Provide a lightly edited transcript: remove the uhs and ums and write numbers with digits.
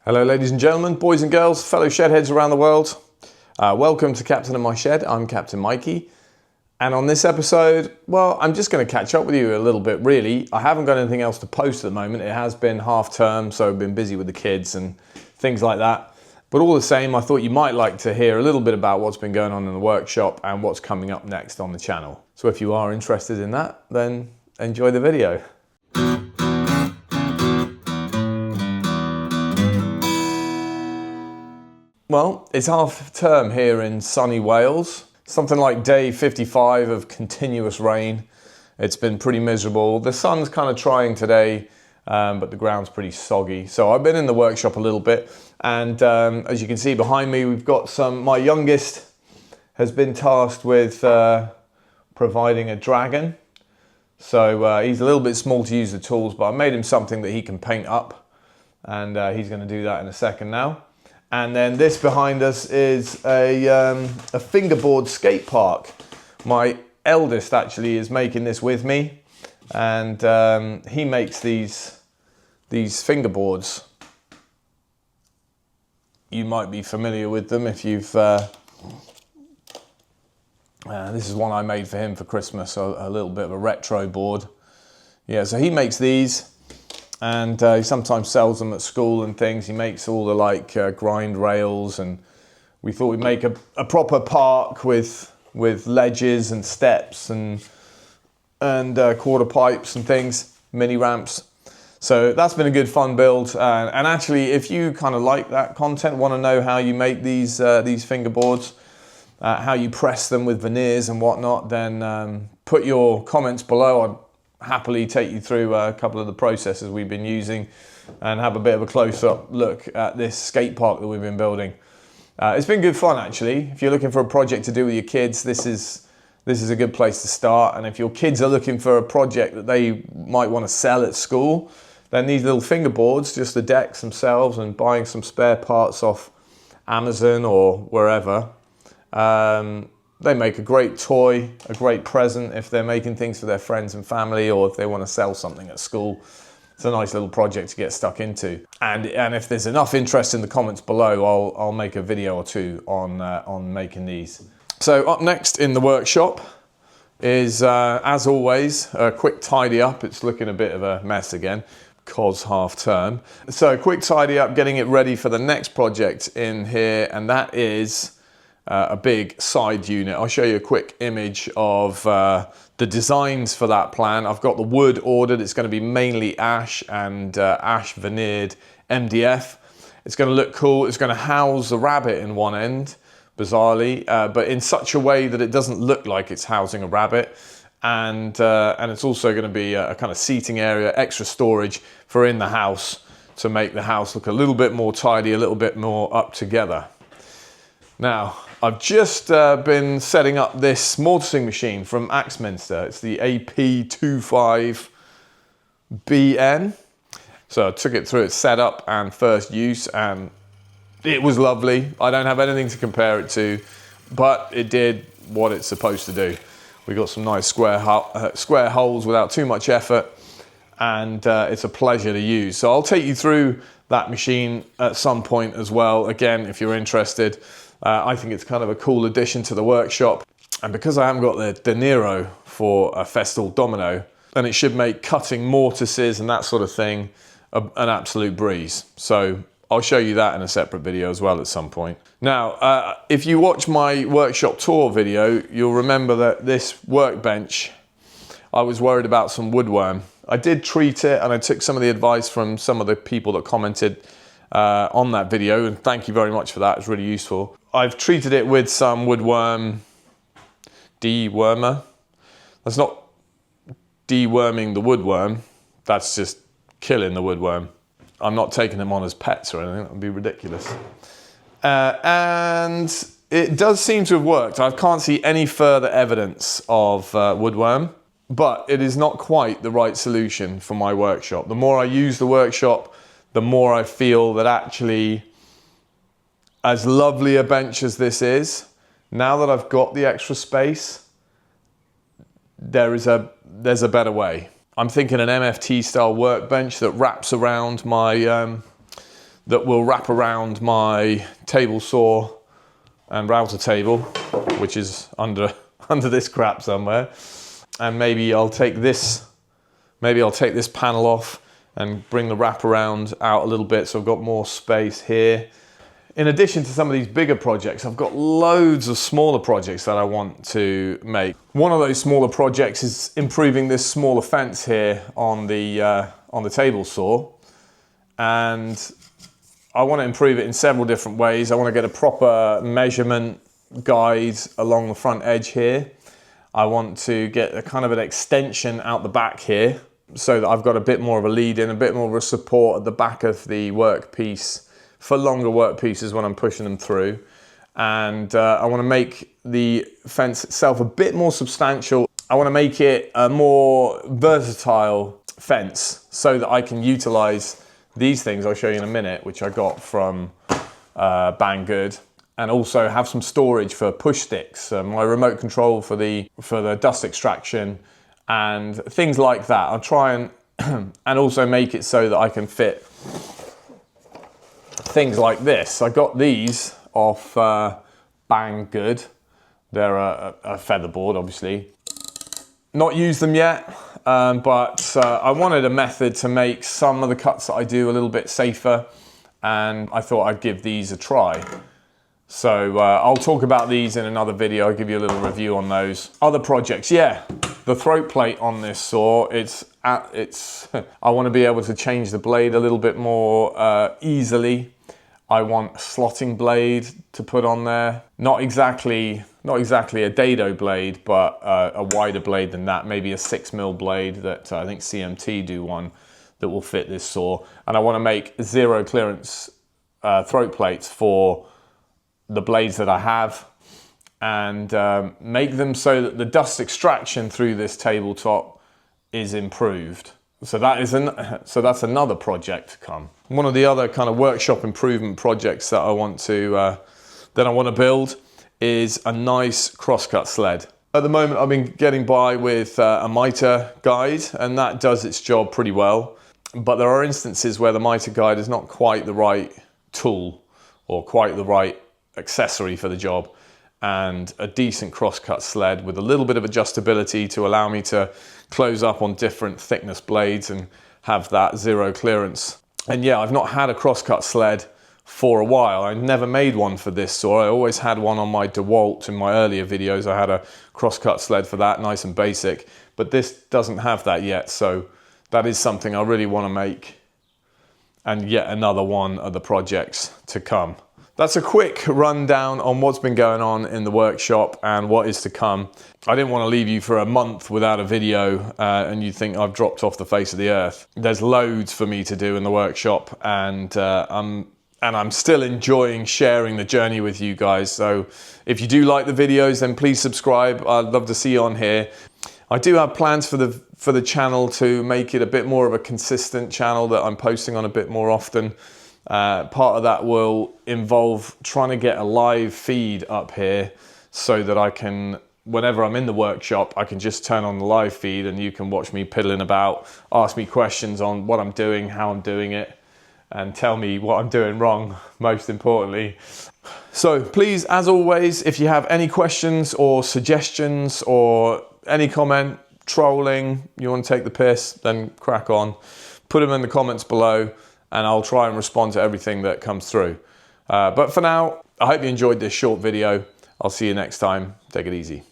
Hello ladies and gentlemen, boys and girls, fellow shedheads around the world. Welcome to Captain of My Shed. I'm Captain Mikey. And on this episode, well, I'm just going to catch up with you a little bit really. I haven't got anything else to post at the moment. It has been half term, so I've been busy with the kids and things like that. But all the same, I thought you might like to hear a little bit about what's been going on in the workshop and what's coming up next on the channel. So if you are interested in that, then enjoy the video. Well, it's half term here in sunny Wales. Something like day 55 of continuous rain. It's been pretty miserable. The sun's kind of trying today, but the ground's pretty soggy. So I've been in the workshop a little bit, and as you can see behind me, we've got my youngest has been tasked with providing a dragon. So he's a little bit small to use the tools, but I made him something that he can paint up, and he's going to do that in a second now. And then this behind us is a fingerboard skate park. My eldest actually is making this with me, and he makes these fingerboards. You might be familiar with them if you've. This is one I made for him for Christmas, a little bit of a retro board. Yeah, so he makes these. And he sometimes sells them at school and things. He makes all the grind rails, and we thought we'd make a proper park with ledges and steps and quarter pipes and things, mini ramps. So that's been a good fun build. And actually, if you kind of like that content, want to know how you make these fingerboards, how you press them with veneers and whatnot, then put your comments below. I'd happily take you through a couple of the processes we've been using and have a bit of a close-up look at this skate park that we've been building. It's been good fun actually. If you're looking for a project to do with your kids, this is a good place to start. And if your kids are looking for a project that they might want to sell at school, then these little fingerboards, just the decks themselves and buying some spare parts off Amazon or wherever, they make a great toy, a great present if they're making things for their friends and family, or if they want to sell something at school. It's a nice little project to get stuck into. And if there's enough interest in the comments below, I'll make a video or two on making these. So up next in the workshop is, as always, a quick tidy up. It's looking a bit of a mess again, because half term. So quick tidy up, getting it ready for the next project in here, and that is a big side unit. I'll show you a quick image of the designs for that plan. I've got the wood ordered. It's going to be mainly ash and ash veneered MDF. It's going to look cool. It's going to house the rabbit in one end, bizarrely, but in such a way that it doesn't look like it's housing a rabbit. And it's also going to be a kind of seating area, extra storage for in the house to make the house look a little bit more tidy, a little bit more up together. Now, I've just been setting up this mortising machine from Axminster. It's the AP25BN. So I took it through its setup and first use, and it was lovely. I don't have anything to compare it to, but it did what it's supposed to do. We got some nice square holes without too much effort, and it's a pleasure to use. So I'll take you through that machine at some point as well. Again, if you're interested. I think it's kind of a cool addition to the workshop. And because I haven't got the De Niro for a Festal domino, then it should make cutting mortises and that sort of thing an absolute breeze. So I'll show you that in a separate video as well at some point. Now, if you watch my workshop tour video, you'll remember that this workbench, I was worried about some woodworm. I did treat it, and I took some of the advice from some of the people that commented on that video, and thank you very much for that. It's really useful. I've treated it with some woodworm dewormer. That's not deworming the woodworm, that's just killing the woodworm. I'm not taking them on as pets or anything, that would be ridiculous. And it does seem to have worked. I can't see any further evidence of woodworm, but it is not quite the right solution for my workshop. The more I use the workshop, the more I feel that actually, as lovely a bench as this is, now that I've got the extra space, there's a better way. I'm thinking an MFT style workbench that wraps around my that will wrap around my table saw and router table, which is under this crap somewhere. And maybe I'll take this panel off and bring the wraparound out a little bit so I've got more space here. In addition to some of these bigger projects, I've got loads of smaller projects that I want to make. One of those smaller projects is improving this smaller fence here on the table saw. And I want to improve it in several different ways. I want to get a proper measurement guide along the front edge here. I want to get a kind of an extension out the back here so that I've got a bit more of a lead in, a bit more of a support at the back of the workpiece for longer workpieces when I'm pushing them through. And I want to make the fence itself a bit more substantial. I want to make it a more versatile fence so that I can utilize these things I'll show you in a minute, which I got from Banggood, and also have some storage for push sticks, my remote control for the dust extraction and things like that. I'll try and and also make it so that I can fit things like this. I got these off Banggood. They're a featherboard, obviously. Not used them yet, but I wanted a method to make some of the cuts that I do a little bit safer, and I thought I'd give these a try. So I'll talk about these in another video. I'll give you a little review on those. Other projects, yeah. The throat plate on this saw, I want to be able to change the blade a little bit more easily. I want a slotting blade to put on there. Not exactly a dado blade, but a wider blade than that. Maybe a 6mm blade that I think CMT do one that will fit this saw. And I want to make zero clearance throat plates for the blades that I have, and make them so that the dust extraction through this tabletop is improved. So that's another project to come. One of the other kind of workshop improvement projects that I want to build is a nice crosscut sled. At the moment, I've been getting by with a mitre guide, and that does its job pretty well. But there are instances where the mitre guide is not quite the right tool or quite the right accessory for the job. And a decent crosscut sled with a little bit of adjustability to allow me to close up on different thickness blades and have that zero clearance. And yeah, I've not had a crosscut sled for a while. I never made one for this saw. I always had one on my DeWalt in my earlier videos. I had a crosscut sled for that, nice and basic, but this doesn't have that yet. So that is something I really want to make, and yet another one of the projects to come. That's a quick rundown on what's been going on in the workshop and what is to come. I didn't want to leave you for a month without a video and you think I've dropped off the face of the earth. There's loads for me to do in the workshop, and I'm still enjoying sharing the journey with you guys. So if you do like the videos, then please subscribe. I'd love to see you on here. I do have plans for the channel to make it a bit more of a consistent channel that I'm posting on a bit more often. Part of that will involve trying to get a live feed up here so that I can, whenever I'm in the workshop, I can just turn on the live feed and you can watch me piddling about, ask me questions on what I'm doing, how I'm doing it, and tell me what I'm doing wrong, most importantly. So please, as always, if you have any questions or suggestions or any comment, trolling, you want to take the piss, then crack on. Put them in the comments below, and I'll try and respond to everything that comes through. But for now, I hope you enjoyed this short video. I'll see you next time. Take it easy.